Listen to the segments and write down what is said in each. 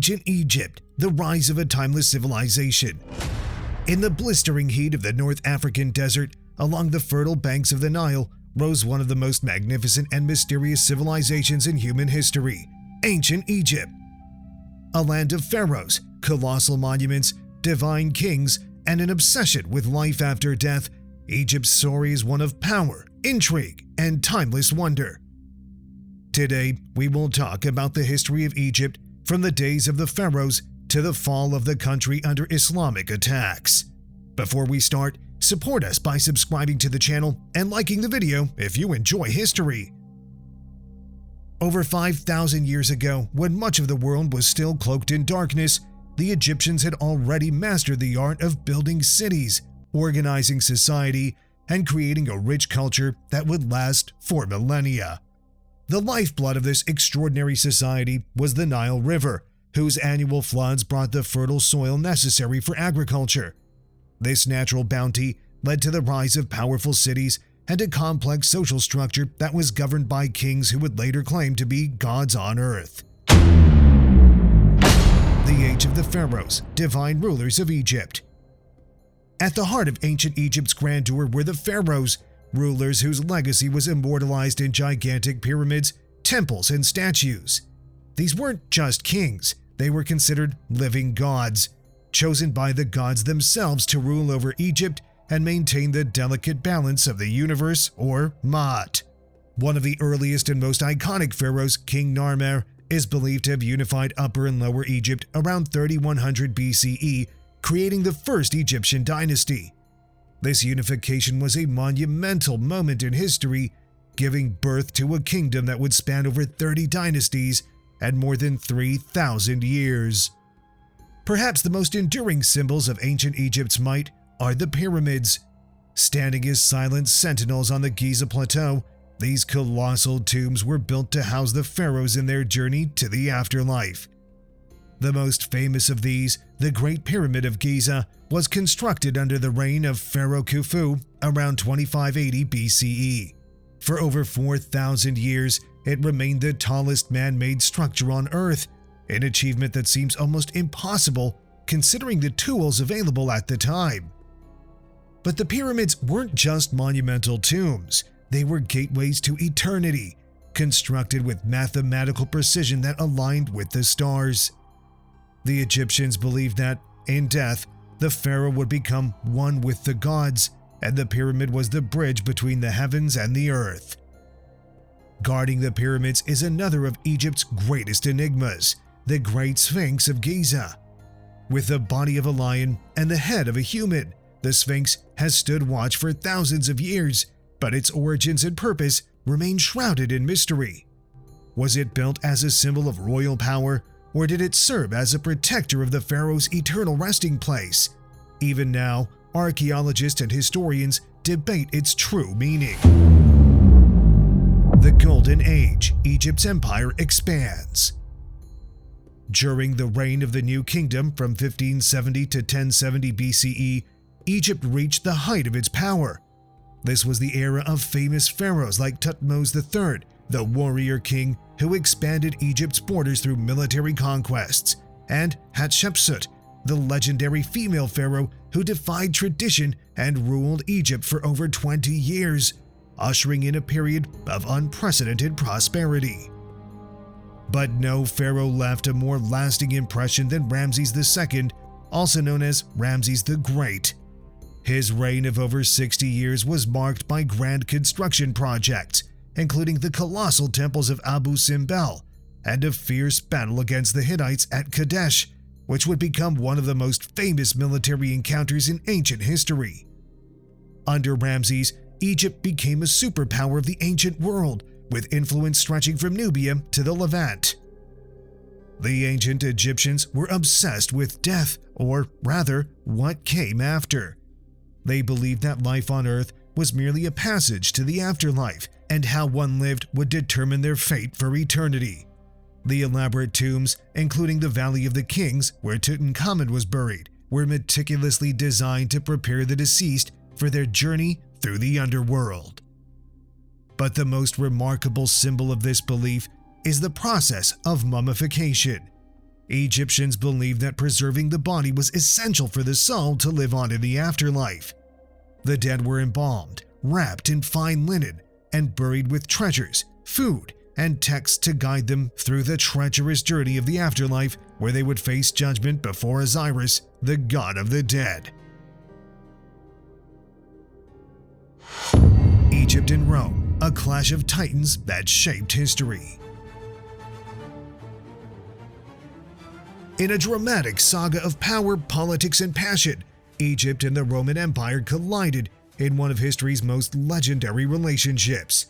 Ancient Egypt, the rise of a timeless civilization. In the blistering heat of the North African desert, along the fertile banks of the Nile, rose one of the most magnificent and mysterious civilizations in human history, Ancient Egypt. A land of pharaohs, colossal monuments, divine kings, and an obsession with life after death, Egypt's story is one of power, intrigue, and timeless wonder. Today, we will talk about the history of Egypt from the days of the pharaohs to the fall of the country under Islamic attacks. Before we start, support us by subscribing to the channel and liking the video if you enjoy history. Over 5,000 years ago, when much of the world was still cloaked in darkness, the Egyptians had already mastered the art of building cities, organizing society, and creating a rich culture that would last for millennia. The lifeblood of this extraordinary society was the Nile River, whose annual floods brought the fertile soil necessary for agriculture. This natural bounty led to the rise of powerful cities and a complex social structure that was governed by kings who would later claim to be gods on earth. The Age of the Pharaohs, divine rulers of Egypt. At the heart of ancient Egypt's grandeur were the pharaohs, rulers whose legacy was immortalized in gigantic pyramids, temples, and statues. These weren't just kings, they were considered living gods, chosen by the gods themselves to rule over Egypt and maintain the delicate balance of the universe, or Ma'at. One of the earliest and most iconic pharaohs, King Narmer, is believed to have unified Upper and Lower Egypt around 3100 BCE, creating the first Egyptian dynasty. This unification was a monumental moment in history, giving birth to a kingdom that would span over 30 dynasties and more than 3,000 years. Perhaps the most enduring symbols of ancient Egypt's might are the pyramids. Standing as silent sentinels on the Giza Plateau, these colossal tombs were built to house the pharaohs in their journey to the afterlife. The most famous of these, the Great Pyramid of Giza, was constructed under the reign of Pharaoh Khufu around 2580 BCE. For over 4,000 years, it remained the tallest man-made structure on Earth, an achievement that seems almost impossible considering the tools available at the time. But the pyramids weren't just monumental tombs, they were gateways to eternity, constructed with mathematical precision that aligned with the stars. The Egyptians believed that, in death, the pharaoh would become one with the gods, and the pyramid was the bridge between the heavens and the earth. Guarding the pyramids is another of Egypt's greatest enigmas, the Great Sphinx of Giza. With the body of a lion and the head of a human, the Sphinx has stood watch for thousands of years, but its origins and purpose remain shrouded in mystery. Was it built as a symbol of royal power, or did it serve as a protector of the pharaoh's eternal resting place? Even now, archaeologists and historians debate its true meaning. The Golden Age, Egypt's empire expands. During the reign of the New Kingdom from 1570 to 1070 BCE, Egypt reached the height of its power. This was the era of famous pharaohs like Thutmose III, the warrior king who expanded Egypt's borders through military conquests, and Hatshepsut, the legendary female pharaoh who defied tradition and ruled Egypt for over 20 years, ushering in a period of unprecedented prosperity. But no pharaoh left a more lasting impression than Ramses II, also known as Ramses the Great. His reign of over 60 years was marked by grand construction projects, including the colossal temples of Abu Simbel and a fierce battle against the Hittites at Kadesh, which would become one of the most famous military encounters in ancient history. Under Ramses, Egypt became a superpower of the ancient world, with influence stretching from Nubia to the Levant. The ancient Egyptians were obsessed with death, or rather, what came after. They believed that life on Earth was merely a passage to the afterlife, and how one lived would determine their fate for eternity. The elaborate tombs, including the Valley of the Kings, where Tutankhamun was buried, were meticulously designed to prepare the deceased for their journey through the underworld. But the most remarkable symbol of this belief is the process of mummification. Egyptians believed that preserving the body was essential for the soul to live on in the afterlife. The dead were embalmed, wrapped in fine linen, and buried with treasures, food, and texts to guide them through the treacherous journey of the afterlife, where they would face judgment before Osiris, the god of the dead. Egypt and Rome, a clash of titans that shaped history. In a dramatic saga of power, politics, and passion, Egypt and the Roman Empire collided in one of history's most legendary relationships.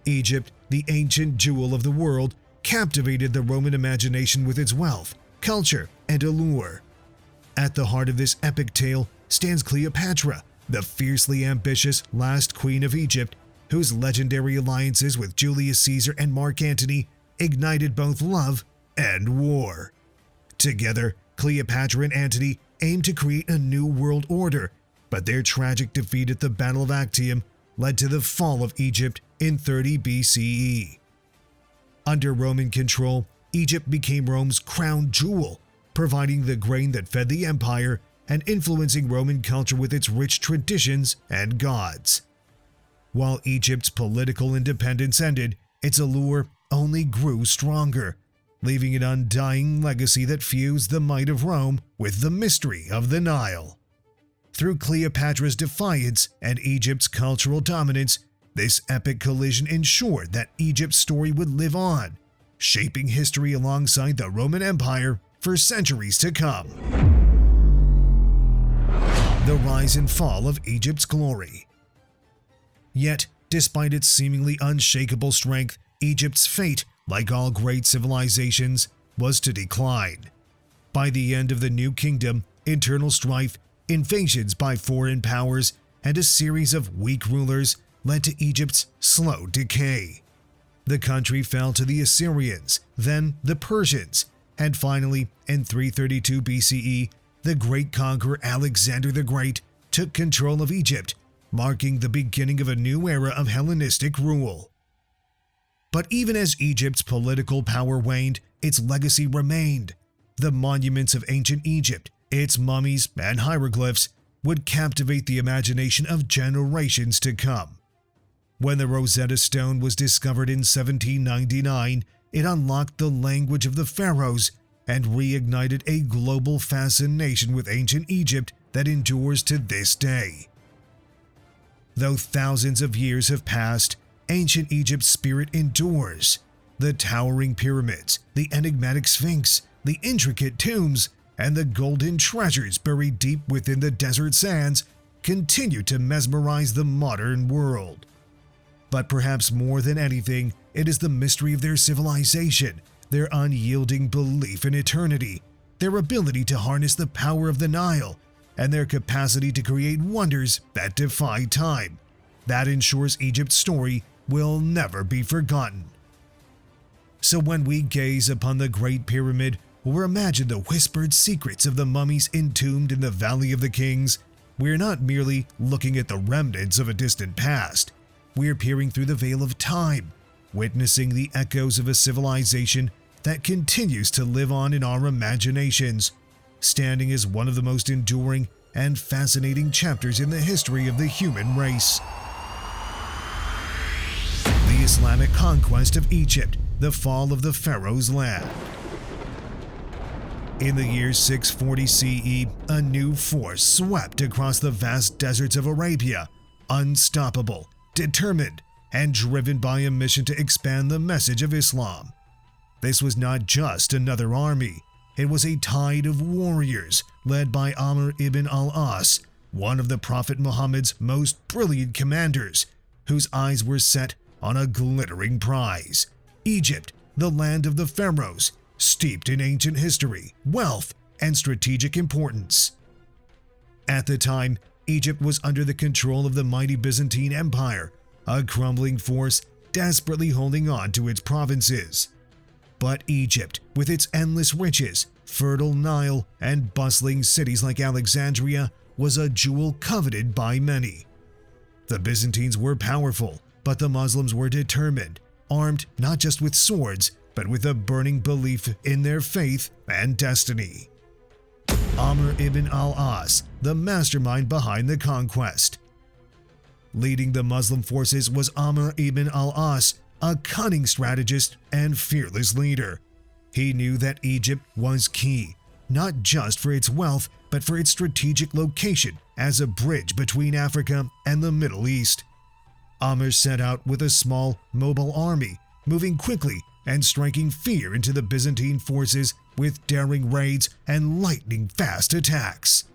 Egypt, the ancient jewel of the world, captivated the Roman imagination with its wealth, culture, and allure. At the heart of this epic tale stands Cleopatra, the fiercely ambitious last queen of Egypt, whose legendary alliances with Julius Caesar and Mark Antony ignited both love and war. Together, Cleopatra and Antony aimed to create a new world order, but their tragic defeat at the Battle of Actium led to the fall of Egypt in 30 BCE. Under Roman control, Egypt became Rome's crown jewel, providing the grain that fed the empire and influencing Roman culture with its rich traditions and gods. While Egypt's political independence ended, its allure only grew stronger, leaving an undying legacy that fused the might of Rome with the mystery of the Nile. Through Cleopatra's defiance and Egypt's cultural dominance, this epic collision ensured that Egypt's story would live on, shaping history alongside the Roman Empire for centuries to come. The rise and fall of Egypt's glory. Yet, despite its seemingly unshakable strength, Egypt's fate, like all great civilizations, was to decline. By the end of the New Kingdom, internal strife, invasions by foreign powers, and a series of weak rulers led to Egypt's slow decay. The country fell to the Assyrians, then the Persians, and finally, in 332 BCE, the great conqueror Alexander the Great took control of Egypt, marking the beginning of a new era of Hellenistic rule. But even as Egypt's political power waned, its legacy remained. The monuments of ancient Egypt, its mummies and hieroglyphs, would captivate the imagination of generations to come. When the Rosetta Stone was discovered in 1799, it unlocked the language of the Pharaohs and reignited a global fascination with ancient Egypt that endures to this day. Though thousands of years have passed, ancient Egypt's spirit endures. The towering pyramids, the enigmatic sphinx, the intricate tombs, and the golden treasures buried deep within the desert sands continue to mesmerize the modern world. But perhaps more than anything, it is the mystery of their civilization, their unyielding belief in eternity, their ability to harness the power of the Nile, and their capacity to create wonders that defy time, that ensures Egypt's story will never be forgotten. So when we gaze upon the Great Pyramid or imagine the whispered secrets of the mummies entombed in the Valley of the Kings, we're not merely looking at the remnants of a distant past. We're peering through the veil of time, witnessing the echoes of a civilization that continues to live on in our imaginations, standing as one of the most enduring and fascinating chapters in the history of the human race. The Islamic conquest of Egypt, the fall of the Pharaohs' land. In the year 640 CE, a new force swept across the vast deserts of Arabia, unstoppable, determined, and driven by a mission to expand the message of Islam. This was not just another army, it was a tide of warriors led by Amr ibn al-As, one of the Prophet Muhammad's most brilliant commanders, whose eyes were set on a glittering prize: Egypt, the land of the Pharaohs, steeped in ancient history, wealth, and strategic importance. At the time, Egypt was under the control of the mighty Byzantine Empire, a crumbling force desperately holding on to its provinces. But Egypt, with its endless riches, fertile Nile, and bustling cities like Alexandria, was a jewel coveted by many. The Byzantines were powerful, but the Muslims were determined, armed not just with swords, but with a burning belief in their faith and destiny. Amr ibn al-As, the mastermind behind the conquest. Leading the Muslim forces was Amr ibn al-As, a cunning strategist and fearless leader. He knew that Egypt was key, not just for its wealth, but for its strategic location as a bridge between Africa and the Middle East. Amr set out with a small, mobile army, moving quickly and striking fear into the Byzantine forces with daring raids and lightning-fast attacks.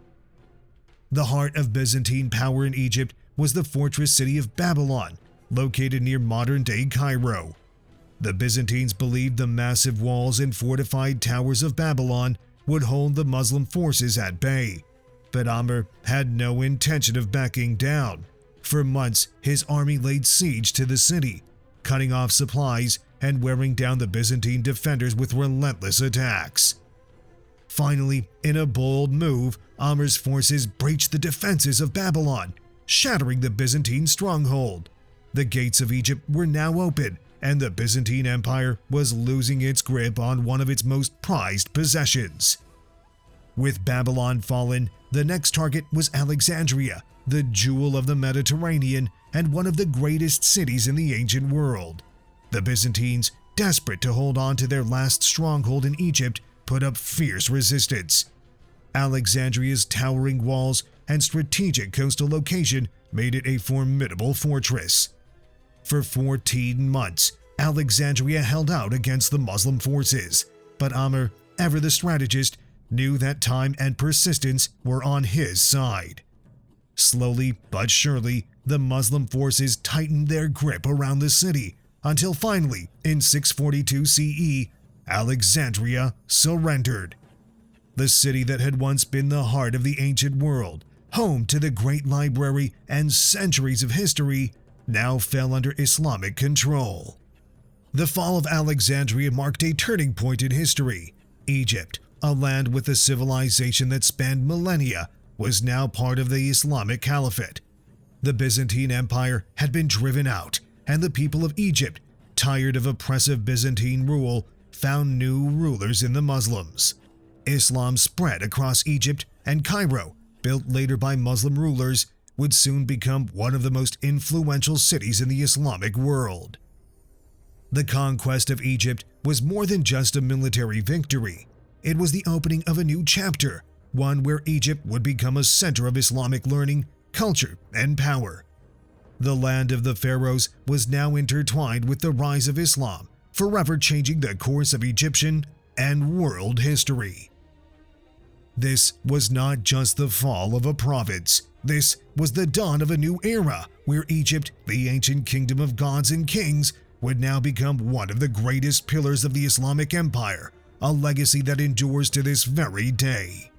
The heart of Byzantine power in Egypt was the fortress city of Babylon, located near modern-day Cairo. The Byzantines believed the massive walls and fortified towers of Babylon would hold the Muslim forces at bay, but Amr had no intention of backing down. For months, his army laid siege to the city, cutting off supplies and wearing down the Byzantine defenders with relentless attacks. Finally, in a bold move, Amr's forces breached the defenses of Babylon, shattering the Byzantine stronghold. The gates of Egypt were now open, and the Byzantine Empire was losing its grip on one of its most prized possessions. With Babylon fallen, the next target was Alexandria, the jewel of the Mediterranean and one of the greatest cities in the ancient world. The Byzantines, desperate to hold on to their last stronghold in Egypt, put up fierce resistance. Alexandria's towering walls and strategic coastal location made it a formidable fortress. For 14 months, Alexandria held out against the Muslim forces, but Amr, ever the strategist, knew that time and persistence were on his side. Slowly but surely, the Muslim forces tightened their grip around the city, until finally, in 642 CE, Alexandria surrendered. The city that had once been the heart of the ancient world, home to the great library and centuries of history, now fell under Islamic control. The fall of Alexandria marked a turning point in history. Egypt, a land with a civilization that spanned millennia, was now part of the Islamic Caliphate. The Byzantine Empire had been driven out, and the people of Egypt, tired of oppressive Byzantine rule, found new rulers in the Muslims. Islam spread across Egypt, and Cairo, built later by Muslim rulers, would soon become one of the most influential cities in the Islamic world. The conquest of Egypt was more than just a military victory. It was the opening of a new chapter, one where Egypt would become a center of Islamic learning, culture, and power. The land of the Pharaohs was now intertwined with the rise of Islam, forever changing the course of Egyptian and world history. This was not just the fall of a province. This was the dawn of a new era where Egypt, the ancient kingdom of gods and kings, would now become one of the greatest pillars of the Islamic Empire, a legacy that endures to this very day.